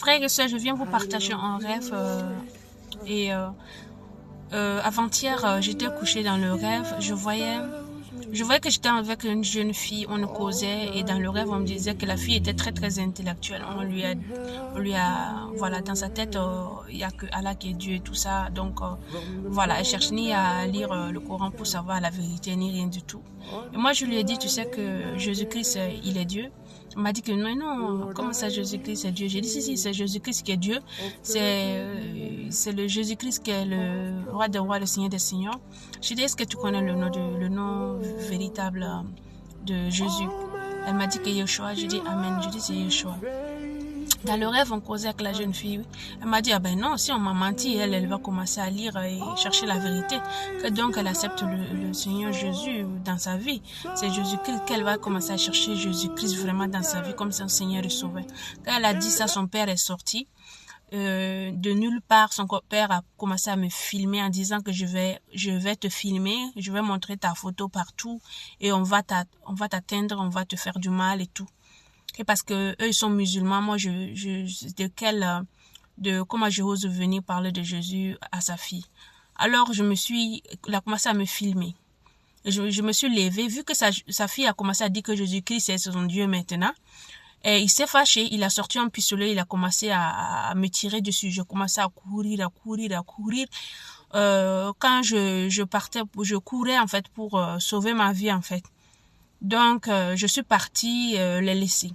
Frères et sœurs, je viens vous partager un rêve avant-hier, j'étais couchée dans le rêve, je voyais que j'étais avec une jeune fille, on causait et dans le rêve, on me disait que la fille était très très intellectuelle. On lui a, voilà, dans sa tête, il y a que Allah qui est Dieu et tout ça. Donc, voilà, elle cherche ni à lire le Coran pour savoir la vérité, ni rien du tout. Et moi, je lui ai dit, tu sais que Jésus-Christ, il est Dieu. Elle m'a dit que non, comment ça Jésus-Christ est Dieu? J'ai dit si, c'est Jésus-Christ qui est Dieu. C'est le Jésus-Christ qui est le roi des rois, le Seigneur des seigneurs. J'ai dit, est-ce que tu connais le nom véritable de Jésus? Elle m'a dit que Yeshua. J'ai dit Amen. J'ai dit c'est Yeshua. Dans le rêve, on causait avec la jeune fille. Elle m'a dit, ah ben non, si on m'a menti, elle va commencer à lire et chercher la vérité. Que donc elle accepte le Seigneur Jésus dans sa vie. C'est Jésus-Christ qu'elle va commencer à chercher Jésus-Christ vraiment dans sa vie comme son Seigneur et Sauveur. Quand elle a dit ça, son père est sorti. De nulle part, son père a commencé à me filmer en disant que je vais te filmer, je vais montrer ta photo partout et on va t'atteindre, on va te faire du mal et tout. Et parce que eux ils sont musulmans, moi comment j'ose venir parler de Jésus à sa fille. Alors il a commencé à me filmer. Et je me suis levée, vu que sa fille a commencé à dire que Jésus-Christ est son Dieu maintenant. Et il s'est fâché, il a sorti un pistolet, il a commencé à me tirer dessus. Je commençais à courir. Quand je partais, je courais en fait pour sauver ma vie en fait. Donc je suis partie les laisser.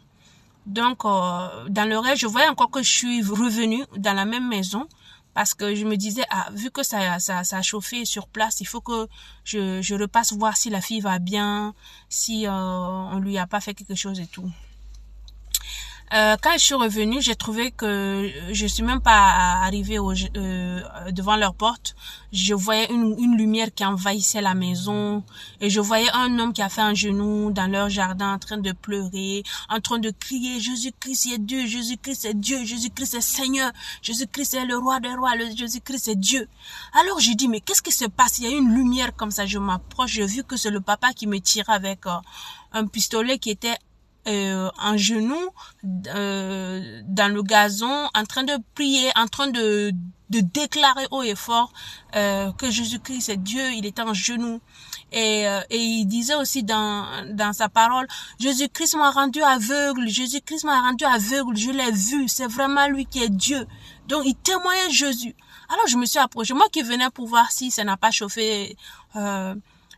Donc dans le rêve, je voyais encore que je suis revenue dans la même maison parce que je me disais vu que ça a chauffé sur place, il faut que je repasse voir si la fille va bien, si on lui a pas fait quelque chose et tout. Quand je suis revenue, j'ai trouvé que je suis même pas arrivée devant leur porte. Je voyais une lumière qui envahissait la maison et je voyais un homme qui a fait un genou dans leur jardin en train de pleurer, en train de crier Jésus-Christ est Dieu, Jésus-Christ est Dieu, Jésus-Christ est Seigneur, Jésus-Christ est le roi des rois, Jésus-Christ est Dieu. Alors j'ai dit mais qu'est-ce qui se passe? Il y a une lumière comme ça, je m'approche, j'ai vu que c'est le papa qui me tirait avec un pistolet qui était en genoux dans le gazon, en train de prier, en train de déclarer haut et fort que Jésus-Christ est Dieu. Il était en genoux et il disait aussi dans sa parole, Jésus-Christ m'a rendu aveugle, Jésus-Christ m'a rendu aveugle, je l'ai vu, c'est vraiment lui qui est Dieu. Donc il témoignait Jésus. Alors je me suis approchée, moi qui venais pour voir si ça n'a pas chauffé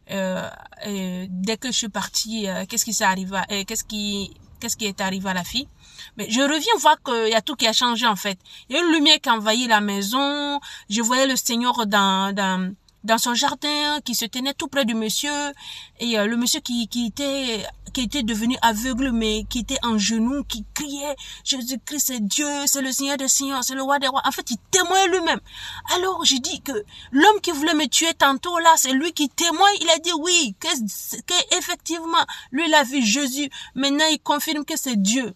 dès que je suis partie, qu'est-ce qui s'est arrivé, qu'est-ce qui est arrivé à la fille. Mais je reviens voir qu'il y a tout qui a changé en fait. Il y a une lumière qui a envahi la maison. Je voyais le Seigneur dans son jardin, qui se tenait tout près du monsieur, et le monsieur qui était devenu aveugle, mais qui était en genoux, qui criait Jésus-Christ c'est Dieu, c'est le Seigneur des seigneurs, c'est le roi des rois. En fait, il témoigne lui-même. Alors j'ai dit que l'homme qui voulait me tuer tantôt là, c'est lui qui témoigne. Il a dit oui, que effectivement, lui il a vu Jésus. Maintenant il confirme que c'est Dieu.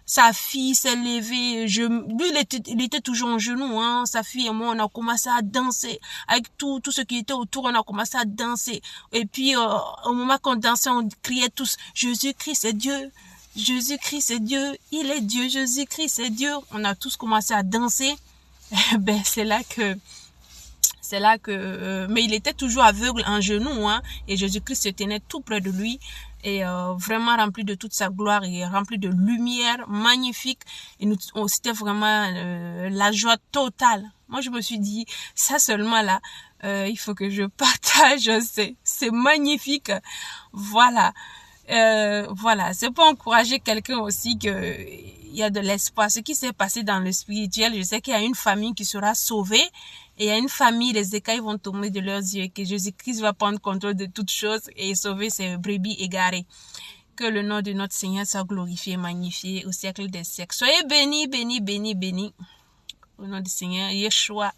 Sa fille s'est levée, lui il était toujours en genoux, hein. Sa fille et moi on a commencé à danser avec tout ce qui était autour, on a commencé à danser. Et puis au moment qu'on dansait, on criait tous Jésus-Christ est Dieu, Jésus-Christ est Dieu, il est Dieu, Jésus-Christ est Dieu. On a tous commencé à danser. Ben c'est là que mais il était toujours aveugle en genoux, hein, et Jésus-Christ se tenait tout près de lui et vraiment rempli de toute sa gloire et rempli de lumière magnifique. Et c'était vraiment la joie totale. Moi je me suis dit ça seulement là, il faut que je partage, c'est magnifique. Voilà. C'est pour encourager quelqu'un aussi que il y a de l'espoir. Ce qui s'est passé dans le spirituel, je sais qu'il y a une famille qui sera sauvée et il y a une famille, les écailles vont tomber de leurs yeux, que Jésus-Christ va prendre contrôle de toutes choses et sauver ses brebis égarées. Que le nom de notre Seigneur soit glorifié et magnifié au siècle des siècles. Soyez bénis, bénis, bénis, bénis. Au nom du Seigneur Yeshua,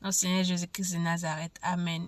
notre Seigneur Jésus-Christ de Nazareth. Amen.